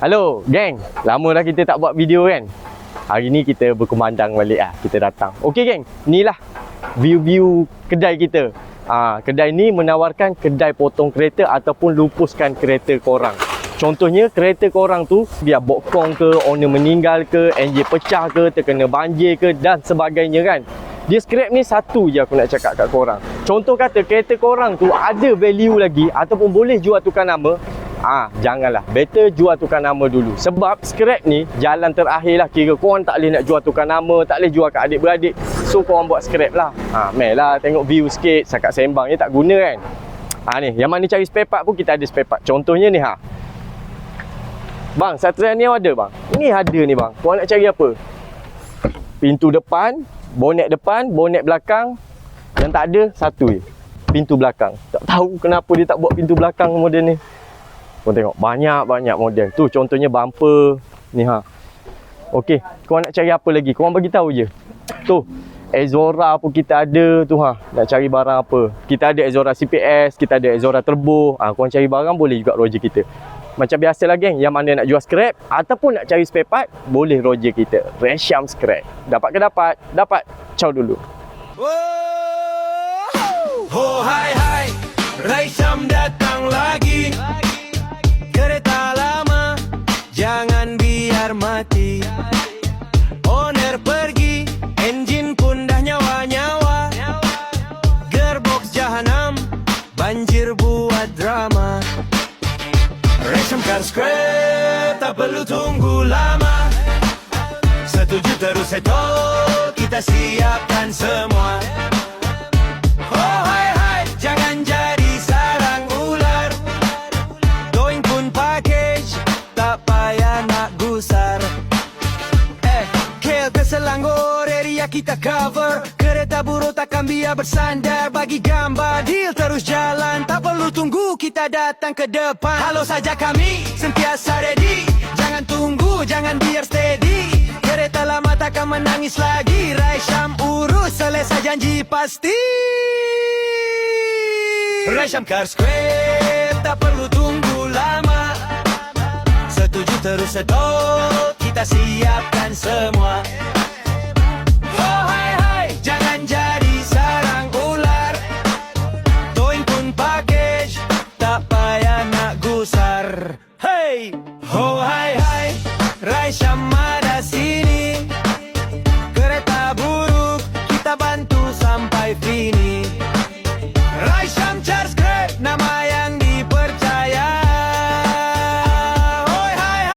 Halo geng, lama dah kita tak buat video kan. Hari ni kita berkumandang balik lah, kita datang. Okey geng, inilah view-view kedai kita. Kedai ni menawarkan kedai potong kereta ataupun lupuskan kereta korang. Contohnya kereta korang tu biar bokong ke, owner meninggal ke, enjin pecah ke, terkena banjir ke dan sebagainya kan. Dia scrap ni satu je aku nak cakap kat korang. Contoh kata kereta korang tu ada value lagi ataupun boleh jual tukar nama, janganlah, better jual tukar nama dulu. Sebab scrap ni jalan terakhir lah. Kira korang tak boleh nak jual tukar nama, tak boleh jual kat adik-beradik, so korang buat scrap lah. Meh lah tengok view sikit, sakat sembang ni tak guna kan. Ni yang mana cari spare part pun kita ada spare part. Contohnya ni bang, Satria ni ada bang. Ni ada ni bang. Korang nak cari apa? Pintu depan, bonet depan, bonet belakang. Yang tak ada satu je, pintu belakang. Tak tahu kenapa dia tak buat pintu belakang model ni. Korang tengok banyak-banyak model. Tu contohnya bumper ni Okey, korang nak cari apa lagi? Korang bagi tahu je. Tu Exora pun kita ada tu Nak cari barang apa? Kita ada Exora CPS, kita ada Exora Turbo. Korang cari barang boleh juga Roger kita. Macam biasalah geng, yang mana nak jual scrap ataupun nak cari spare part, boleh Roger kita. Resham Scrap. Dapat ke dapat? Dapat. Ciao dulu. Oh hai hai, Resham datang lagi. Kereta lama jangan biar mati. Owner pergi, enjin pun dah nyawa-nyawa. Gearbox jahanam, banjir buat drama. Resham Car Scrap, tak perlu tunggu lama. Setuju terus settle, kita siapkan semua. Oh hai hai, jangan jadi sarang ular. Towing pun package, tak payah nak gusar. Kel ke Selangor, area kita cover. Kereta buruk takkan biar bersandar. Bagi gambar, deal terus jalan. Tak perlu tunggu, kita datang ke depan. Halo saja kami, sentiasa ready. Jangan tunggu, jangan biar steady. Kereta lama takkan menangis lagi. Resham urus, selesai janji pasti. Resham Car Scrap, tak perlu tunggu lama. Setuju terus settle, kita siapkan semua. Oh hai hai, jangan jadi sarang ular. Towing pun package, tak payah nak gusar. Hey, oh hai hai, Resham